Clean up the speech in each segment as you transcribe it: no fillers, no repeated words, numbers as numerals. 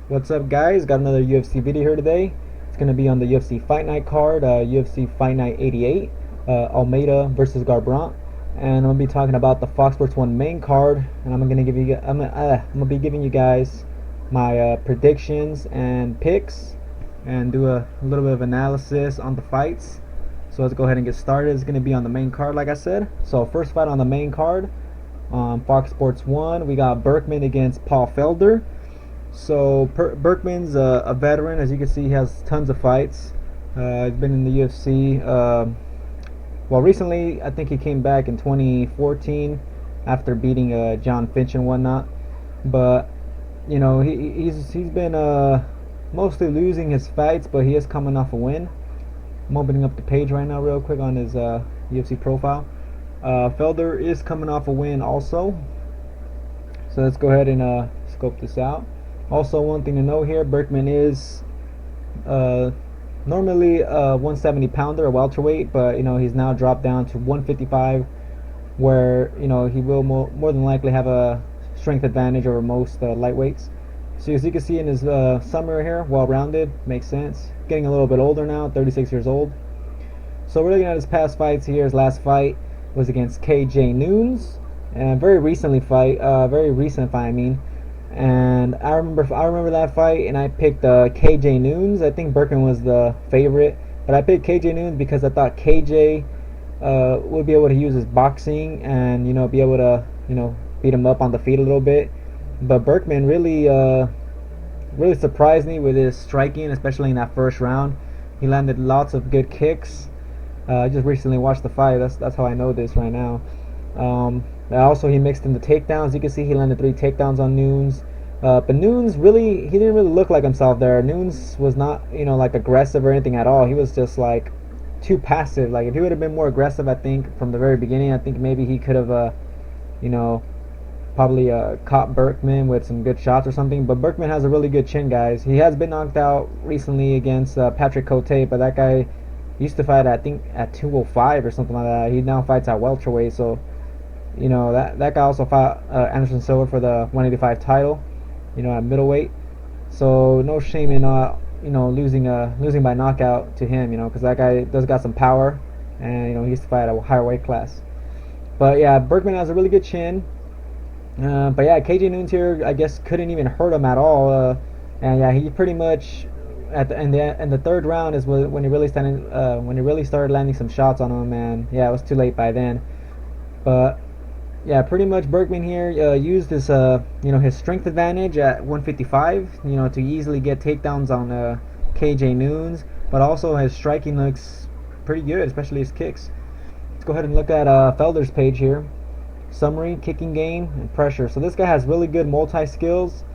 What's up, guys? Got another UFC video here today. It's going to be on the UFC Fight Night card, UFC Fight Night 88, ALMEIDA versus GARBRANDT, and I'm going to be talking about the Fox Sports 1 main card, and I'm going to be giving you guys my predictions and picks, and do a little bit of analysis on the fights. So let's go ahead and get started. It's going to be on the main card, like I said. So first fight on the main card on Fox Sports 1, we got Burkman against Paul Felder. So Burkman's a veteran. As you can see, he has tons of fights. He's been in the UFC. Well, recently I think he came back in 2014 after beating John Finch and whatnot. But you know, he's been mostly losing his fights, but he is coming off a win. I'm opening up the page right now real quick on his UFC profile. Felder is coming off a win also. So let's go ahead and scope this out. Also, one thing to know here, Burkman is normally a 170 pounder, a welterweight, but you know, he's now dropped down to 155, where you know, he will more than likely have a strength advantage over most lightweights. So as you can see in his summary here, well-rounded, makes sense. Getting a little bit older now, 36 years old. So we're looking at his past fights here. His last fight was against KJ Noons, and very recent fight, I mean. And I remember that fight, and I picked KJ Noons. I think Burkman was the favorite, but I picked KJ Noons because I thought KJ would be able to use his boxing and, you know, be able to, you know, beat him up on the feet a little bit. But Burkman really surprised me with his striking, especially in that first round. He landed lots of good kicks. I just recently watched the fight. That's how I know this right now. Also, he mixed in the takedowns. You can see he landed 3 takedowns on Noons. But Noons he didn't really look like himself there. Noons was not, you know, like aggressive or anything at all. He was just like too passive. Like if he would have been more aggressive, I think from the very beginning, I think maybe he could have, you know, probably caught Burkman with some good shots or something. But Burkman has a really good chin, guys. He has been knocked out recently against Patrick Cote, but that guy used to fight, I think, at 205 or something like that. He now fights at welterweight, so you know, that guy also fought Anderson Silva for the 185 title, you know, at middleweight. So no shame in you know, losing by knockout to him, you know, because that guy does got some power, and you know, he used to fight at a higher weight class. But yeah, Burkman has a really good chin. But yeah, KJ Noons here, I guess, couldn't even hurt him at all. And yeah, he pretty much in the third round is when he really started landing some shots on him, and yeah, it was too late by then. But yeah, pretty much Burkman here used his you know, his strength advantage at 155, you know, to easily get takedowns on KJ Noons, but also his striking looks pretty good, especially his kicks. Let's go ahead and look at Felder's page here. Summary, kicking game, and pressure. So this guy has really good multi-skills.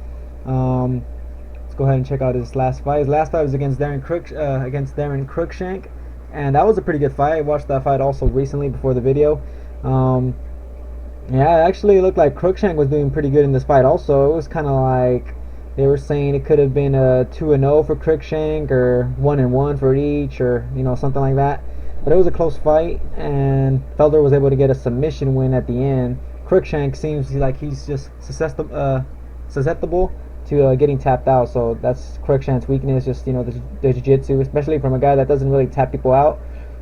Let's go ahead and check out his last fight. His last fight was against Darren Cruikshank, and that was a pretty good fight. I watched that fight also recently before the video. Yeah, it actually looked like Cruikshank was doing pretty good in this fight also. It was kind of like they were saying it could have been a 2-0 for Cruikshank or 1-1 for each, or you know, something like that. But it was a close fight, and Felder was able to get a submission win at the end. Cruikshank seems like he's just susceptible to getting tapped out. So that's Cruikshank's weakness, just, you know, the jiu-jitsu, especially from a guy that doesn't really tap people out.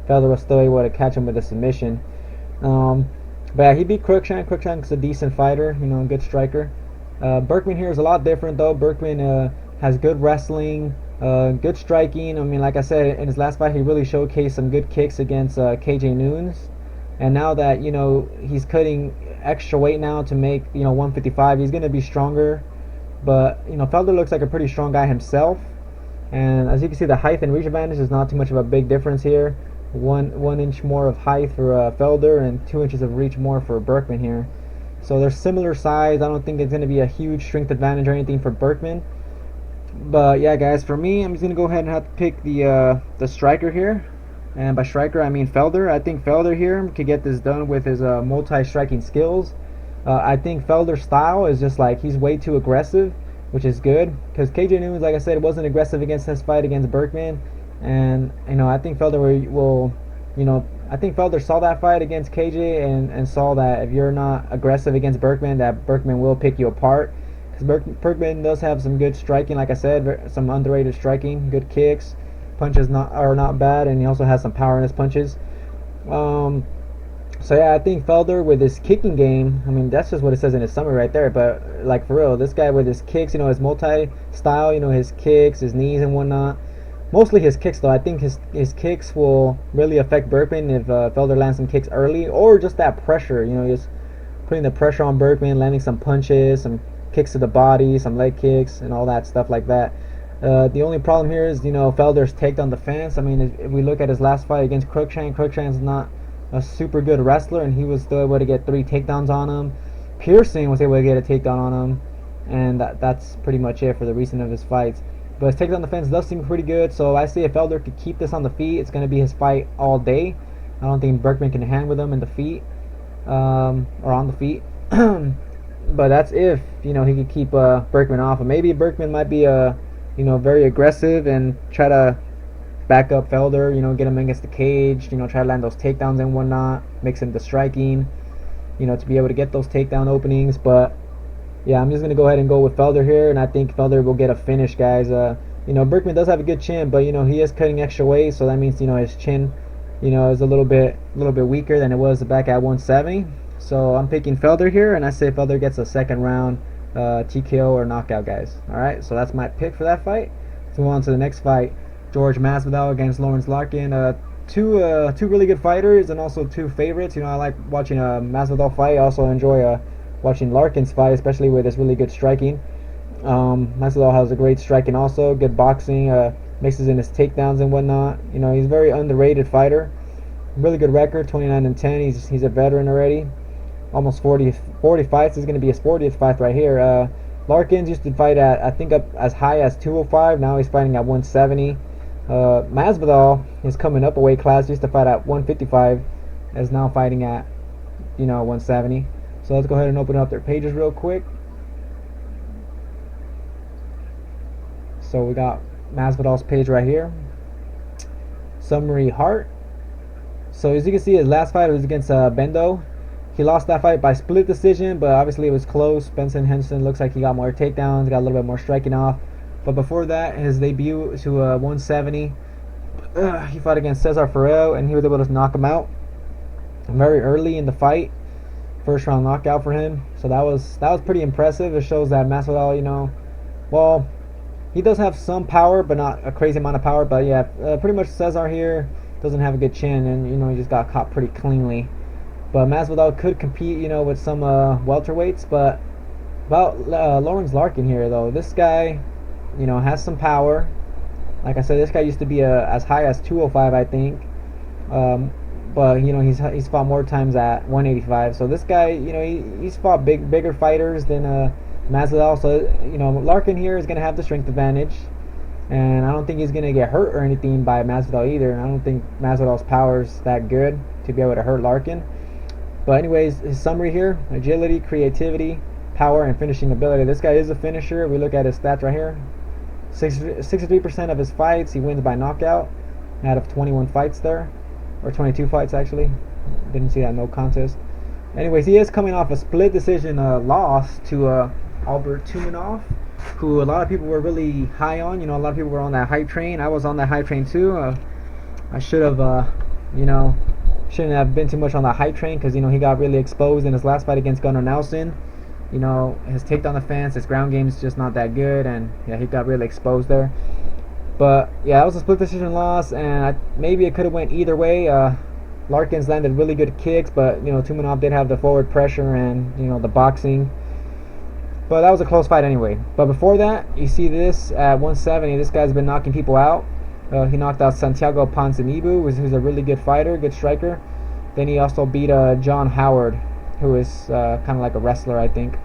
Felder was still able to catch him with a submission. But yeah, he beat Cruikshank. Cruikshank's a decent fighter, you know, good striker. Burkman here is a lot different though. Burkman has good wrestling, good striking. I mean, like I said, in his last fight, he really showcased some good kicks against KJ Noons. And now that, you know, he's cutting extra weight now to make, you know, 155, he's going to be stronger. But, you know, Felder looks like a pretty strong guy himself. And as you can see, the height and reach advantage is not too much of a big difference here. One inch more of height for Felder, and 2 inches of reach more for Burkman here. So they're similar size. I don't think it's going to be a huge strength advantage or anything for Burkman. But yeah, guys, for me, I'm just going to go ahead and have to pick the striker here. And by striker, I mean Felder. I think Felder here could get this done with his multi-striking skills. I think Felder's style is just like, he's way too aggressive, which is good. Because KJ Noons, like I said, wasn't aggressive against his fight against Burkman. And, you know, I think Felder will, you know, I think Felder saw that fight against KJ and saw that if you're not aggressive against Burkman, that Burkman will pick you apart. because Burkman does have some good striking, like I said, some underrated striking, good kicks, punches are not bad, and he also has some power in his punches. So yeah, I think Felder with his kicking game, I mean that's just what it says in his summary right there. But like for real, this guy with his kicks, his multi-style, his kicks, his knees and whatnot. Mostly his kicks though. I think his kicks will really affect Burkman if Felder lands some kicks early, or just that pressure. Just putting the pressure on Burkman, landing some punches, some kicks to the body, some leg kicks, and all that stuff like that. The only problem here is Felder's takedown defense. I mean, if we look at his last fight against Cruikshank's not a super good wrestler, and he was still able to get 3 takedowns on him. Pearson was able to get a takedown on him, and that's pretty much it for the recent of his fights. But his takedown defense does seem pretty good, so I say if Felder could keep this on the feet, it's going to be his fight all day. I don't think Burkman can hang with him in the feet, or on the feet. But that's if he could keep Burkman off. And maybe Burkman might be very aggressive and try to back up Felder, get him against the cage, try to land those takedowns and whatnot, mix in the striking, to be able to get those takedown openings. But yeah, I'm just going to go ahead and go with Felder here, and I think Felder will get a finish, guys. Burkman does have a good chin, but he is cutting extra weight, so that means his chin is a little bit weaker than it was back at 170. So I'm picking Felder here, and I say Felder gets a second round TKO or knockout, guys. Alright, so that's my pick for that fight. Let's move on to the next fight. George Masvidal against Lorenz Larkin. Two really good fighters, and also two favorites. I like watching Masvidal fight. I also enjoy watching Larkin's fight, especially with his really good striking. Masvidal has a great striking, also good boxing. Mixes in his takedowns and whatnot. He's a very underrated fighter. Really good record, 29-10. He's a veteran already. Almost 40 fights. This is going to be his 40th fight right here. Larkins used to fight at, I think, up as high as 205. Now he's fighting at 170. Masvidal is coming up a weight class. Used to fight at 155. Is now fighting at 170. So let's go ahead and open up their pages real quick. So we got Masvidal's page right here. Summary Heart. So as you can see, his last fight was against Bendo. He lost that fight by split decision, but obviously it was close. Benson Henderson looks like he got more takedowns, got a little bit more striking off. But before that, his debut to 170, he fought against Cesar Ferrell, and he was able to knock him out very early in the fight. First round knockout for him. So that was pretty impressive. It shows that Masvidal, well, he does have some power, but not a crazy amount of power. But yeah, pretty much Cesar here doesn't have a good chin, and he just got caught pretty cleanly. But Masvidal could compete, with some welterweights. But about Lorenz Larkin here, though, this guy, has some power. Like I said, this guy used to be as high as 205, I think. But he's fought more times at 185. So this guy, he's fought bigger fighters than Masvidal. So Larkin here is gonna have the strength advantage, and I don't think he's gonna get hurt or anything by Masvidal either. And I don't think Masvidal's power is that good to be able to hurt Larkin. But anyways, his summary here: agility, creativity, power, and finishing ability. This guy is a finisher. We look at his stats right here. 63% of his fights he wins by knockout out of 21 fights there, or 22 fights actually. Didn't see that no contest. Anyways, he is coming off a split decision loss to Albert Tumanov, who a lot of people were really high on. A lot of people were on that hype train. I was on that hype train too. I should have shouldn't have been too much on the hype train, because he got really exposed in his last fight against Gunnar Nelson. His takedown defense, his ground game is just not that good, and yeah, he got really exposed there. But yeah, that was a split decision loss, and maybe it could have went either way. Larkins landed really good kicks, but Tumanov did have the forward pressure and the boxing. But that was a close fight anyway. But before that, you see this at 170. This guy's been knocking people out. He knocked out Santiago Ponzinibbio, who's a really good fighter, good striker. Then he also beat John Howard, who is kind of like a wrestler, I think.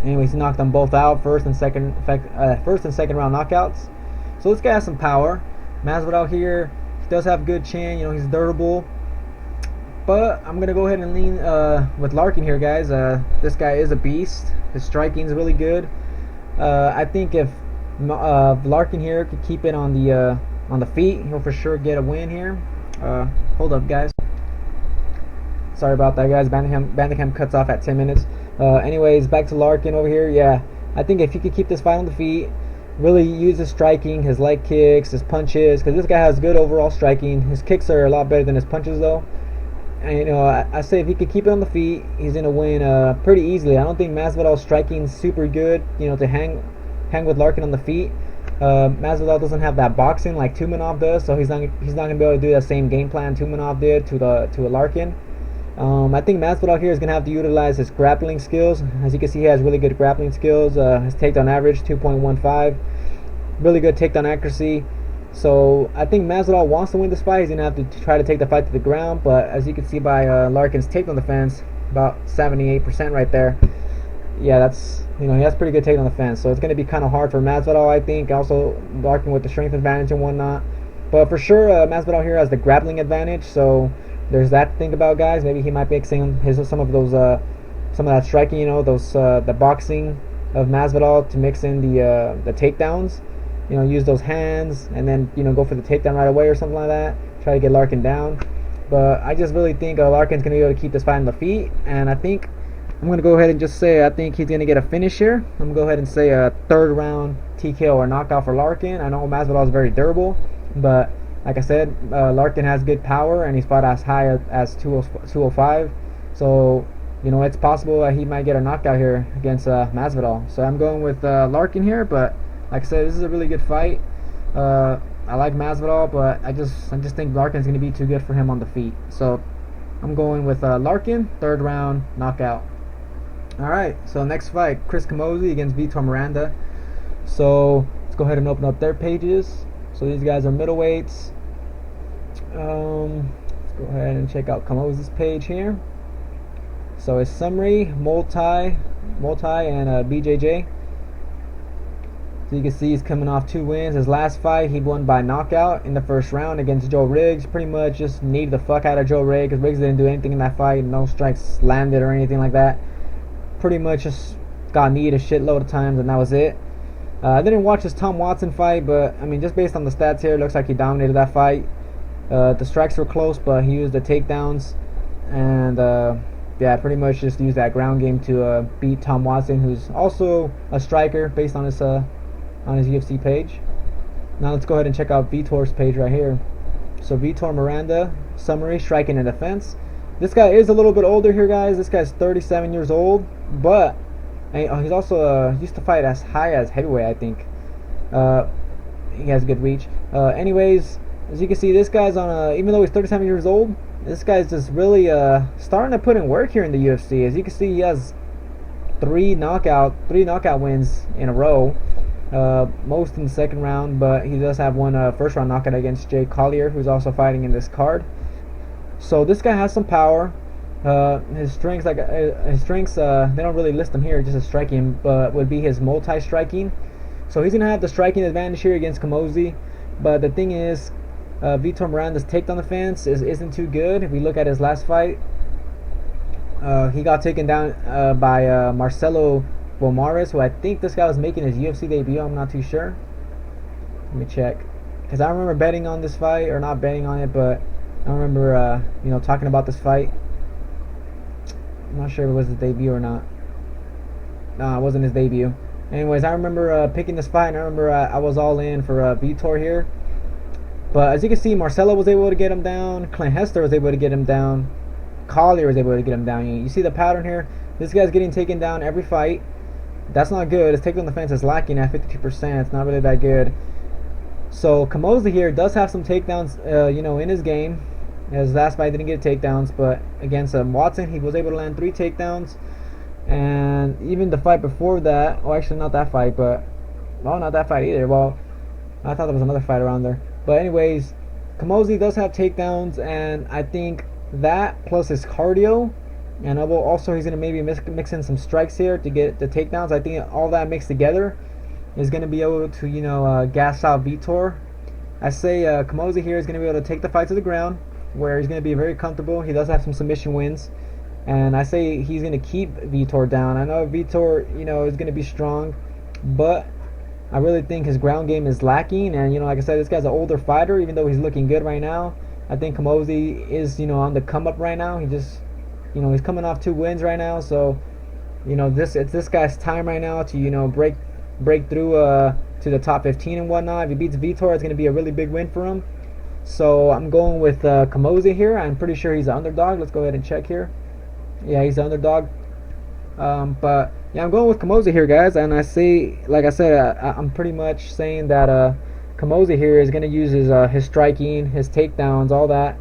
Anyways, he knocked them both out, first and second round knockouts. So this guy has some power. Masvidal here, he does have good chin. He's durable. But I'm gonna go ahead and lean with Larkin here, guys. This guy is a beast. His striking is really good. I think if Larkin here could keep it on the feet, he'll for sure get a win here. Hold up, guys. Sorry about that, guys. Bandicam cuts off at 10 minutes. Anyways, back to Larkin over here. Yeah, I think if he could keep this fight on the feet, really use his striking, his leg kicks, his punches, because this guy has good overall striking. His kicks are a lot better than his punches, though. And, you know, I say if he could keep it on the feet, he's gonna win pretty easily. I don't think Masvidal's striking super good, you know, to hang with Larkin on the feet. Masvidal doesn't have that boxing like Tumenov does, so he's not gonna be able to do that same game plan Tumenov did to a Larkin. I think Masvidal here is gonna have to utilize his grappling skills. As you can see, he has really good grappling skills. His takedown average 2.15, really good takedown accuracy. So I think Masvidal wants to win this fight. He's gonna have to try to take the fight to the ground, but as you can see by Larkin's takedown defense, about 78% right there. Yeah, that's, you know, he has pretty good takedown defense. So it's gonna be kind of hard for Masvidal, I think. Also, Larkin with the strength advantage and whatnot. But for sure, Masvidal here has the grappling advantage. So there's that to think about, guys. Maybe he might be mixing some of that striking, you know, the boxing of Masvidal to mix in the takedowns. You know, use those hands and then, you know, go for the takedown right away or something like that. Try to get Larkin down. But I just really think Larkin's going to be able to keep this fight on the feet. And I think I'm going to go ahead and just say I think he's going to get a finish here. I'm going to go ahead and say a third round TKO or knockout for Larkin. I know Masvidal is very durable, but like I said, Larkin has good power and he's fought as high as 205. So, you know, it's possible that he might get a knockout here against Masvidal. So I'm going with Larkin here, but like I said, this is a really good fight. I like Masvidal, but I just think Larkin's going to be too good for him on the feet. So I'm going with Larkin, third round knockout. Alright, so next fight, Chris Camozzi against Vitor Miranda. So let's go ahead and open up their pages. So these guys are middleweights. Let's go ahead and check out Camozzi's page here. So his summary, multi and BJJ. So you can see he's coming off 2 wins. His last fight, he won by knockout in the first round against Joe Riggs. Pretty much just kneed the fuck out of Joe Riggs because Riggs didn't do anything in that fight. No strikes landed or anything like that. Pretty much just got kneed a shitload of times and that was it. I didn't watch his Tom Watson fight, but I mean, just based on the stats here, it looks like he dominated that fight. The strikes were close, but he used the takedowns. And yeah, pretty much just used that ground game to beat Tom Watson, who's also a striker based on his UFC page. Now let's go ahead and check out Vitor's page right here. So Vitor Miranda, summary, striking and defense. This guy is a little bit older here, guys. This guy's 37 years old, but he's also used to fight as high as heavyweight, I think. He has good reach. Anyways, as you can see, this guy's on even though he's 37 years old, this guy's just really starting to put in work here in the UFC. As you can see, he has three knockout wins in a row. Most in the second round, but he does have one first round knockout against Jay Collier, who's also fighting in this card. So this guy has some power. His strengths, they don't really list them here, just his striking, but would be his multi-striking. So he's gonna have the striking advantage here against Camozzi. But the thing is, Vitor Miranda's takedown defense isn't too good. If we look at his last fight, he got taken down by Marcelo Bomares, who I think this guy was making his UFC debut. I'm not too sure. Let me check, because I remember betting on this fight, or not betting on it, but I remember talking about this fight. I'm not sure if it was his debut or not. No, it wasn't his debut. Anyways, I remember picking this fight, and I remember I was all in for Vitor here. But as you can see, Marcelo was able to get him down. Clint Hester was able to get him down. Collier was able to get him down. You see the pattern here? This guy's getting taken down every fight. That's not good. His takedown defense is lacking at 52%. It's not really that good. So Camozzi here does have some takedowns, in his game. His last fight didn't get takedowns, but against Watson, he was able to land 3 takedowns. And even the fight before that, actually not that fight, but not that fight either. Well, I thought there was another fight around there. But anyways, Camozzi does have takedowns, and I think that plus his cardio, and also he's going to maybe mix in some strikes here to get the takedowns. I think all that mixed together is going to be able to, gas out Vitor. I say Camozzi here is going to be able to take the fight to the ground, where he's going to be very comfortable. He does have some submission wins, and I say he's going to keep Vitor down. I know Vitor, is going to be strong, but I really think his ground game is lacking. And like I said, this guy's an older fighter, even though he's looking good right now. I think Camozzi is, on the come up right now. He just, he's coming off 2 wins right now, so you know, it's this guy's time right now to, you know, break through to the top 15 and whatnot. If he beats Vitor, it's going to be a really big win for him. So I'm going with Camozzi here. I'm pretty sure he's an underdog. Let's go ahead and check here. Yeah, he's the underdog. But yeah, I'm going with Camozzi here, guys. And I say, like I said, I'm pretty much saying that Camozzi here is going to use his striking, his takedowns, all that.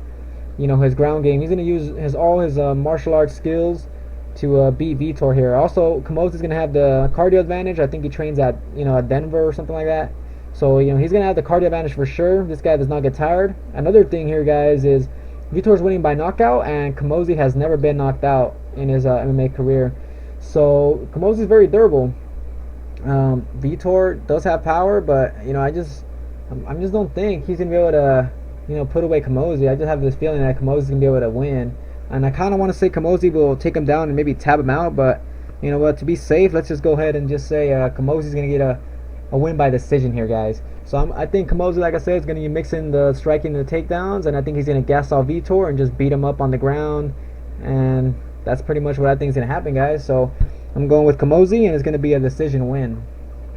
You know, his ground game. He's going to use all his martial arts skills to beat Vitor here. Also, Camozzi's going to have the cardio advantage. I think he trains at, you know, at Denver or something like that. So, you know, he's going to have the cardio advantage for sure. This guy does not get tired. Another thing here, guys, is Vitor's winning by knockout, and Camozzi has never been knocked out in his MMA career. So, Camozzi is very durable. Vitor does have power, but, you know, I just don't think he's going to be able to, you know, put away Camozzi. I just have this feeling that Camozzi's going to be able to win. And I kind of want to say Camozzi will take him down and maybe tap him out, but you know what? To be safe, let's just go ahead and just say Camozzi's going to get a win by decision here, guys. So I think Camozzi, like I said, is going to be mixing the striking and the takedowns, and I think he's going to gas off Vitor and just beat him up on the ground. And that's pretty much what I think is going to happen, guys. So I'm going with Camozzi, and it's going to be a decision win.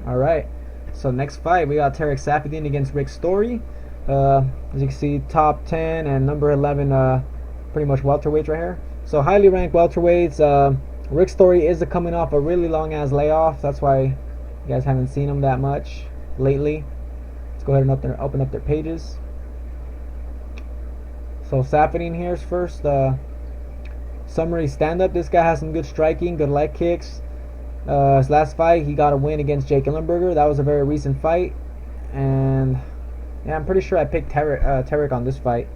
All right. So next fight, we got Tarek Saffiedine against Rick Story. As you can see, top 10 and number 11. Pretty much welterweights right here. So highly ranked welterweights. Rick Story is coming off a really long ass layoff. That's why you guys haven't seen him that much lately. Let's go ahead and open up their pages. So Saffiedine here's first. Summary stand up. This guy has some good striking, good leg kicks. His last fight, he got a win against Jake Ellenberger. That was a very recent fight, and yeah, I'm pretty sure I picked Tarek on this fight.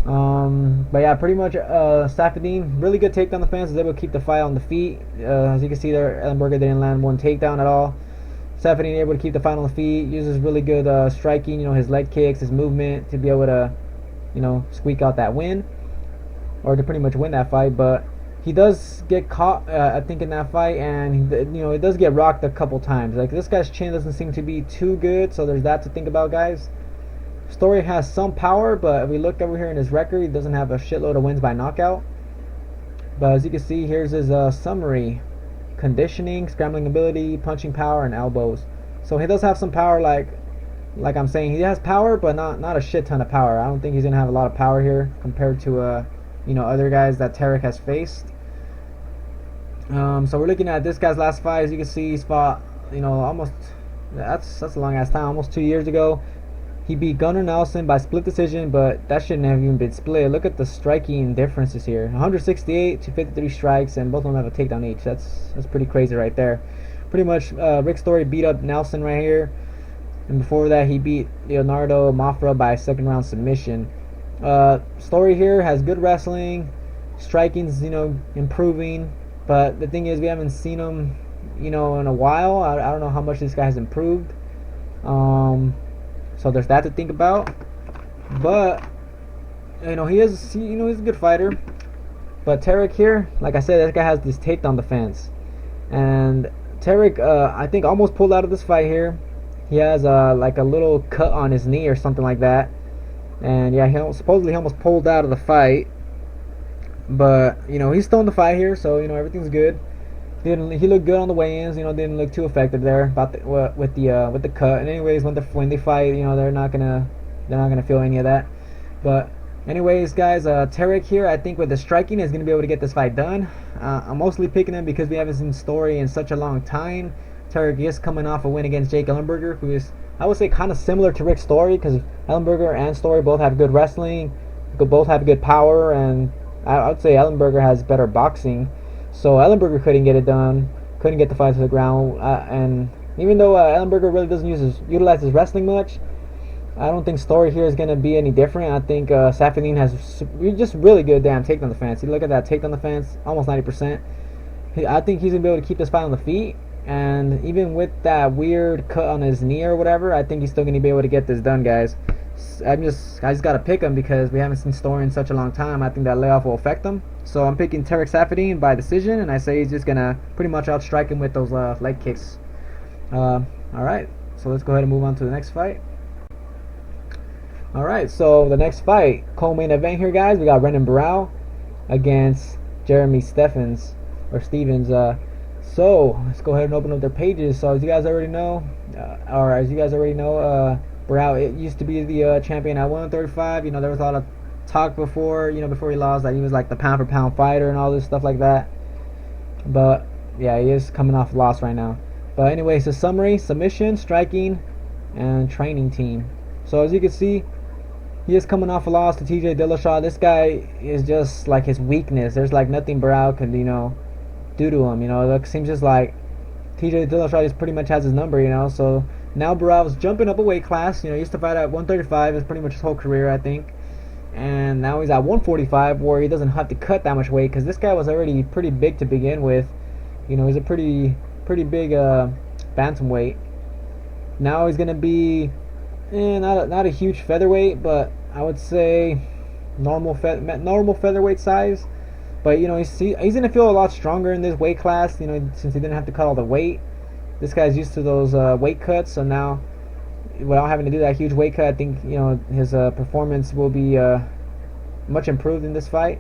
But yeah, pretty much Saffiedine, really good takedown defense, is able to keep the fight on the feet. As you can see there, Ellenberger didn't land one takedown at all. Saffiedine able to keep the fight on the feet, uses really good striking, you know, his leg kicks, his movement to be able to, you know, squeak out that win, or to pretty much win that fight. But he does get caught, I think, in that fight, and you know, it does get rocked a couple times. Like, this guy's chin doesn't seem to be too good, so there's that to think about, guys. Story has some power, but if we look over here in his record, he doesn't have a shitload of wins by knockout. But as you can see, here's his summary: conditioning, scrambling ability, punching power, and elbows. So he does have some power, like I'm saying, he has power, but not a shit ton of power. I don't think he's gonna have a lot of power here compared to you know, other guys that Tarek has faced. So we're looking at this guy's last fight. As you can see, he's fought, you know, almost, that's a long ass time, almost 2 years ago. He beat Gunnar Nelson by split decision, but that shouldn't have even been split. Look at the striking differences here: 168 to 53 strikes, and both of them have a takedown each. That's pretty crazy right there. Pretty much, Rick Story beat up Nelson right here, and before that he beat Leonardo Mafra by second round submission. Story here has good wrestling, striking's, you know, improving, but the thing is, we haven't seen him, you know, in a while. I don't know how much this guy has improved. So there's that to think about. But you know, he's a good fighter. But Tarek here, like I said, this guy has this takedown defense, and Tarek, I think, almost pulled out of this fight here. He has like a little cut on his knee or something like that, and yeah, supposedly he almost pulled out of the fight. But you know, he's still in the fight here, so you know, everything's good. He looked good on the weigh-ins, you know, didn't look too effective there with the cut. And anyways, when they fight, you know, they're not gonna feel any of that. But anyways, guys, Tarek here, I think with the striking, is gonna be able to get this fight done. I'm mostly picking him because we haven't seen Story in such a long time. Tarek is coming off a win against Jake Ellenberger, who is, I would say, kind of similar to Rick Story, because Ellenberger and Story both have good wrestling, both have good power, and I would say Ellenberger has better boxing. So Ellenberger couldn't get it done, couldn't get the fight to the ground, and even though Ellenberger really doesn't utilize his wrestling much, I don't think Story here is going to be any different. I think Saffiedine has just really good damn takedown defense. You look at that takedown defense, almost 90%. I think he's going to be able to keep this fight on the feet, and even with that weird cut on his knee or whatever, I think he's still going to be able to get this done, guys. I just got to pick him because we haven't seen Story in such a long time. I think that layoff will affect him. So I'm picking Tarek Saffiedine by decision, and I say he's just going to pretty much outstrike him with those leg kicks. Alright, so let's go ahead and move on to the next fight. Alright, so the next fight, co-main event here, guys. We got Renan Barao against Jeremy Stevens. So let's go ahead and open up their pages. So as you guys already know, Barao, it used to be the champion at 135. You know, there was a lot of talk before, before he lost, that he was like the pound for pound fighter and all this stuff like that. But yeah, he is coming off loss right now. But anyways, the summary: submission, striking, and training team. So as you can see, he is coming off a loss to TJ Dillashaw. This guy is just like his weakness. There's like nothing Barao can do to him. It seems just like TJ Dillashaw just pretty much has his number. So now Barao's jumping up a weight class. He used to fight at 135. It's pretty much his whole career, I think. And now he's at 145, where he doesn't have to cut that much weight, because this guy was already pretty big to begin with. He's a pretty big bantamweight. Now he's gonna be not a huge featherweight, but I would say normal featherweight size. But he's gonna feel a lot stronger in this weight class. Since he didn't have to cut all the weight. This guy's used to those weight cuts, so now, without having to do that huge weight cut, I think his performance will be much improved in this fight.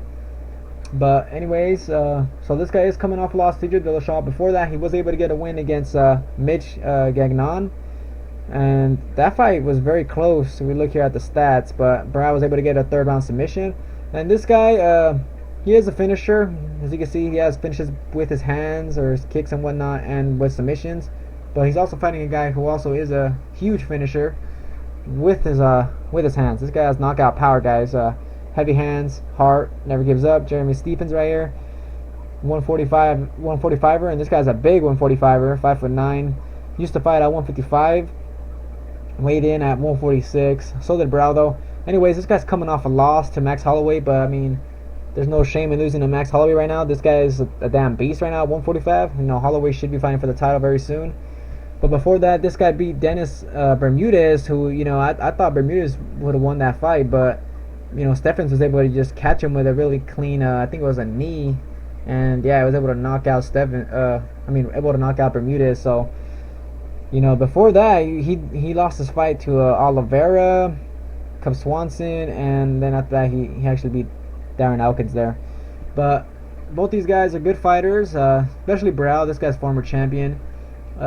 But anyways, so this guy is coming off a loss to TJ Dillashaw. Before that, he was able to get a win against Mitch Gagnon, and that fight was very close. So we look here at the stats, but Barao was able to get a third round submission. And this guy, he is a finisher. As you can see, he has finishes with his hands or his kicks and whatnot, and with submissions. But he's also fighting a guy who also is a huge finisher with his hands. This guy has knockout power, guys. Heavy hands, heart, never gives up. Jeremy Stephens right here, 145er, and this guy's a big 145er, 5'9". Used to fight at 155, weighed in at 146. So did Barao, though. Anyways, this guy's coming off a loss to Max Holloway, but I mean, there's no shame in losing to Max Holloway right now. This guy is a damn beast right now at 145. Holloway should be fighting for the title very soon. But before that, this guy beat Dennis Bermudez, who, I thought Bermudez would have won that fight, but, Stephens was able to just catch him with a really clean, I think it was a knee, and yeah, I was able to knock out able to knock out Bermudez. So, before that, he lost his fight to Oliveira, Cub Swanson, and then after that, he actually beat Darren Elkins there. But both these guys are good fighters, especially Barao. This guy's former champion.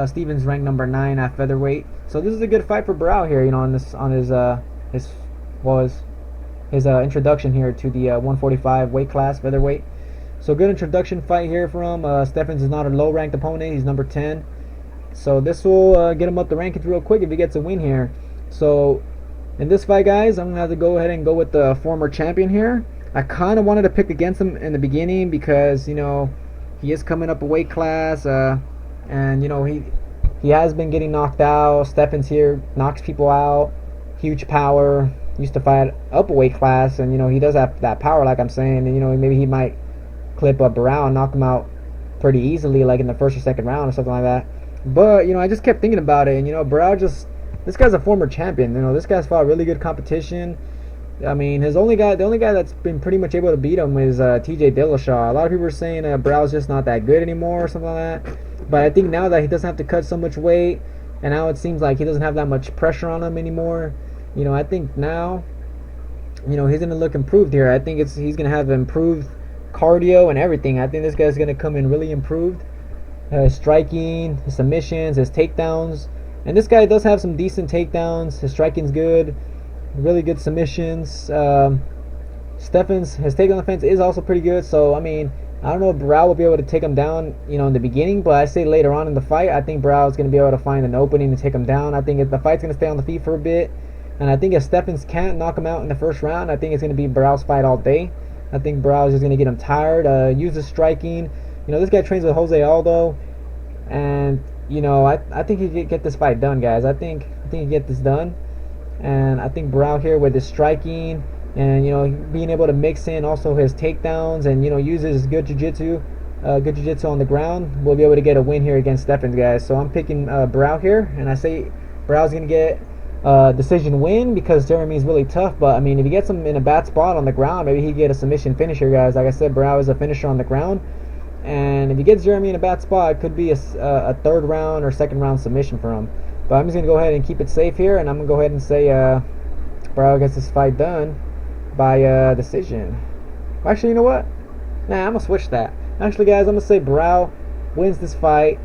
Stevens ranked number 9 at featherweight, so this is a good fight for Barao here. On his introduction here to the 145 weight class, featherweight. So good introduction fight here from Stephens. Is not a low ranked opponent. He's number 10. So this will get him up the rankings real quick if he gets a win here. So in this fight, guys, I'm gonna have to go ahead and go with the former champion here. I kind of wanted to pick against him in the beginning because he is coming up a weight class. And he has been getting knocked out. Stephens here knocks people out. Huge power. Used to fight up a weight class, and he does have that power, like I'm saying. And maybe he might clip up Barao and knock him out pretty easily, like in the first or second round or something like that. But I just kept thinking about it, and Barao this guy's a former champion. This guy's fought really good competition. I mean, the only guy that's been pretty much able to beat him is TJ Dillashaw. A lot of people are saying Barao's just not that good anymore or something like that. But I think now that he doesn't have to cut so much weight, and now it seems like he doesn't have that much pressure on him anymore, I think now, he's going to look improved here. I think he's going to have improved cardio and everything. I think this guy's going to come in really improved. His striking, his submissions, his takedowns. And this guy does have some decent takedowns. His striking's good. Really good submissions. Stephens, his takedown defense is also pretty good. So, I mean, I don't know if Barao will be able to take him down, in the beginning, but I say later on in the fight, I think Barao is going to be able to find an opening to take him down. I think if the fight's going to stay on the feet for a bit, and I think if Stephens can't knock him out in the first round, I think it's going to be Barao's fight all day. I think Barao is just going to get him tired. Use his striking. This guy trains with Jose Aldo, and I think he can get this fight done, guys. I think he can get this done, and I think Barao here with his striking. And being able to mix in also his takedowns and use his good jiu-jitsu on the ground, we'll be able to get a win here against Stephens, guys. So I'm picking Barao here, and I say Barao's gonna get a decision win because Jeremy's really tough. But I mean, if he gets him in a bad spot on the ground, maybe he get a submission finisher, guys. Like I said, Barao is a finisher on the ground, and if he gets Jeremy in a bad spot, it could be a third round or second round submission for him. But I'm just gonna go ahead and keep it safe here, and I'm gonna go ahead and say Barao gets this fight done by decision. Actually, you know what? Nah, I'm gonna switch that. Actually, guys, I'm gonna say Barao wins this fight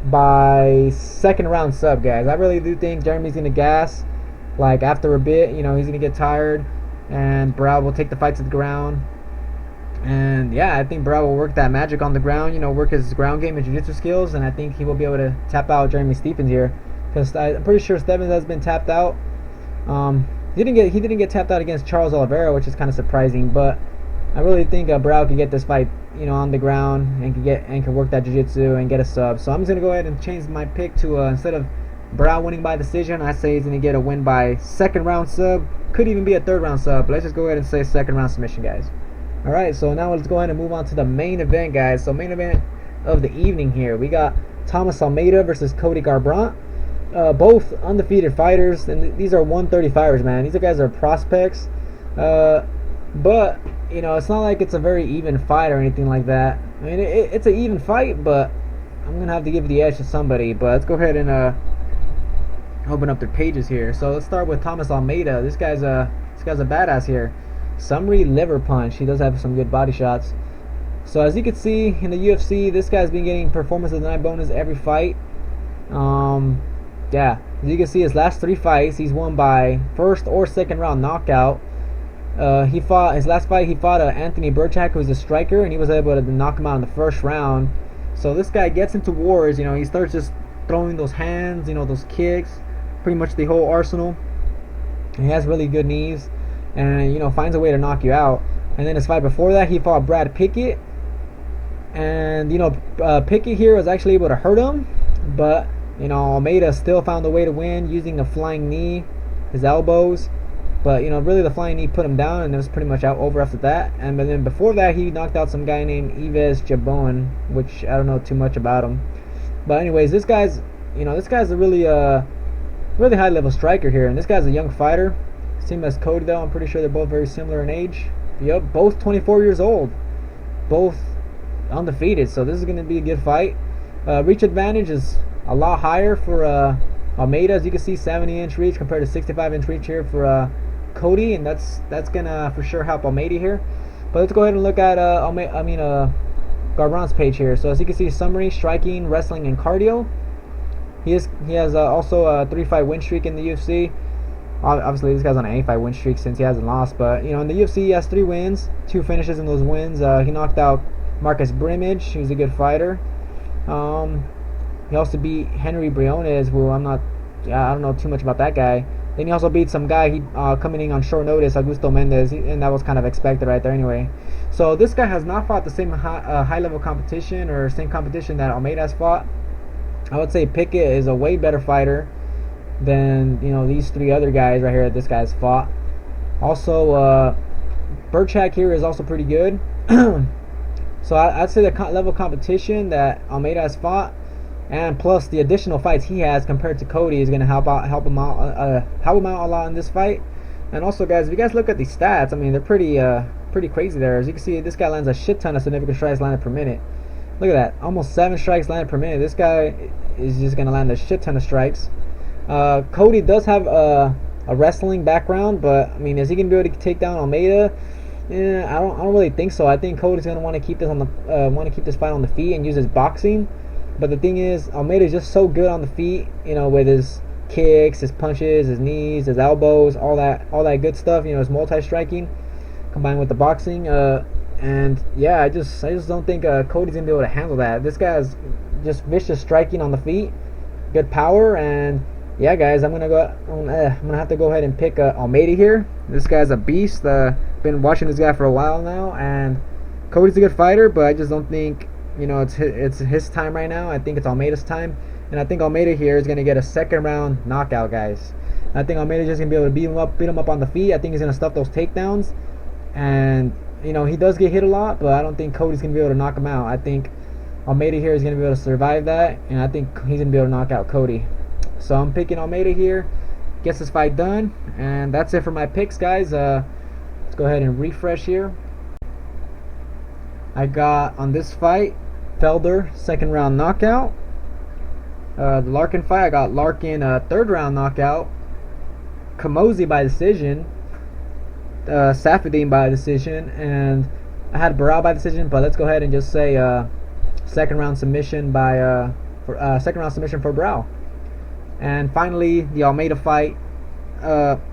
by second round sub, guys. I really do think Jeremy's gonna gas, like after a bit, you know, he's gonna get tired, and Barao will take the fight to the ground. And yeah, I think Barao will work that magic on the ground, you know, work his ground game and jiu-jitsu skills, and I think he will be able to tap out Jeremy Stephens here, because I'm pretty sure Stephens has been tapped out. He didn't get tapped out against Charles Oliveira, which is kind of surprising, but I really think Barao could get this fight, you know, on the ground and can work that jiu-jitsu and get a sub. So I'm just gonna go ahead and change my pick to instead of Barao winning by decision, I say he's gonna get a win by second round sub. Could even be a third round sub, but let's just go ahead and say second round submission, guys. All right, so now let's go ahead and move on to the main event, guys. So main event of the evening here, we got Thomas Almeida versus Cody Garbrandt. Both undefeated fighters, and these are 135ers, man. These guys are prospects, but you know, it's not like it's a very even fight or anything like that. I mean, it's an even fight, but I'm gonna have to give the edge to somebody. But let's go ahead and open up their pages here. So let's start with Thomas Almeida. This guy's a badass here. Summary liver punch. He does have some good body shots. So as you can see in the UFC, this guy's been getting performance of the night bonus every fight. Yeah, as you can see, his last 3 fights, he's won by first or second round knockout. His last fight, he fought Anthony Burchak, who's a striker, and he was able to knock him out in the first round. So this guy gets into wars, you know, he starts just throwing those hands, you know, those kicks, pretty much the whole arsenal. And he has really good knees, and you know, finds a way to knock you out. And then his fight before that, he fought Brad Pickett, and you know, Pickett here was actually able to hurt him, but you know, Almeida still found a way to win using a flying knee, his elbows. But you know, really the flying knee put him down, and it was pretty much over after that. And then before that, he knocked out some guy named Yves Jabon, which I don't know too much about him. But anyways, this guy's a really high level striker here, and this guy's a young fighter. Same as Cody though. I'm pretty sure they're both very similar in age. Yep, both 24 years old, both undefeated. So this is going to be a good fight. Reach advantage is a lot higher for Almeida, as you can see, 70-inch reach compared to 65-inch reach here for Cody, and that's gonna for sure help Almeida here. But let's go ahead and look at Garbrandt's page here. So as you can see, summary, striking, wrestling, and cardio. He has also a 3-fight win streak in the UFC. Obviously, this guy's on an 8-fight win streak since he hasn't lost. But you know, in the UFC, he has 3 wins, 2 finishes in those wins. He knocked out Marcus Brimage. He was a good fighter. He also beat Henry Briones, who I don't know too much about that guy. Then he also beat some guy coming in on short notice, Augusto Mendez, and that was kind of expected right there anyway. So this guy has not fought the same high-level competition or same competition that Almeida has fought. I would say Pickett is a way better fighter than, you know, these 3 other guys right here that this guy's fought. Also, Burchak here is also pretty good. So I'd say the level of competition that Almeida has fought, and plus the additional fights he has compared to Cody, is going to help him out a lot in this fight. And also, guys, if you guys look at these stats, I mean, they're pretty crazy there. As you can see, this guy lands a shit ton of significant strikes landed per minute. Look at that, almost 7 strikes landed per minute. This guy is just going to land a shit ton of strikes. Cody does have a wrestling background, but I mean, is he going to be able to take down Almeida? I don't really think so. I think Cody's going to want to keep this fight on the feet and use his boxing. But the thing is, Almeida is just so good on the feet, you know, with his kicks, his punches, his knees, his elbows, all that good stuff. You know, his multi-striking combined with the boxing. And yeah, I just don't think Cody's gonna be able to handle that. This guy's just vicious striking on the feet, good power, and yeah, guys, I'm gonna have to go ahead and pick Almeida here. This guy's a beast. Been watching this guy for a while now, and Cody's a good fighter, but I just don't think, you know, it's his time right now. I think it's Almeida's time, and I think Almeida here is gonna get a second round knockout, guys. I think Almeida's just gonna be able to beat him up on the feet. I think he's gonna stuff those takedowns, and you know, he does get hit a lot, but I don't think Cody's gonna be able to knock him out. I think Almeida here is gonna be able to survive that, and I think he's gonna be able to knock out Cody. So I'm picking Almeida here, gets this fight done, and that's it for my picks, guys. Let's go ahead and refresh here. I got on this fight Felder, second round knockout. The Larkin fight, I got Larkin, third round knockout. Kamosi by decision. Saffiedine by decision, and I had Barao by decision, but let's go ahead and just say second round submission by second round submission for Barao. And finally, the Almeida fight,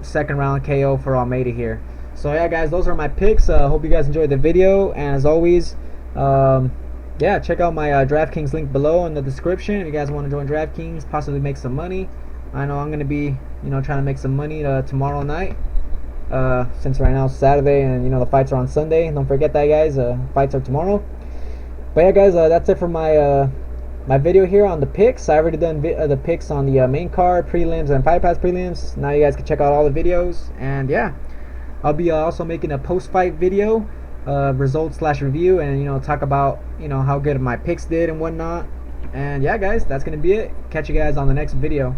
second round KO for Almeida here. So yeah, guys, those are my picks. Hope you guys enjoyed the video, and as always, yeah, check out my DraftKings link below in the description if you guys want to join DraftKings, possibly make some money. I know I'm going to be, trying to make some money tomorrow night, since right now it's Saturday and the fights are on Sunday. Don't forget that, guys. Fights are tomorrow. But yeah, guys, that's it for my my video here on the picks. I already done the picks on the main card, prelims, and Fight Pass prelims. Now you guys can check out all the videos, and yeah, I'll be also making a post-fight video, result/review, and talk about how good my picks did and whatnot. And yeah, guys, that's gonna be it. Catch you guys on the next video.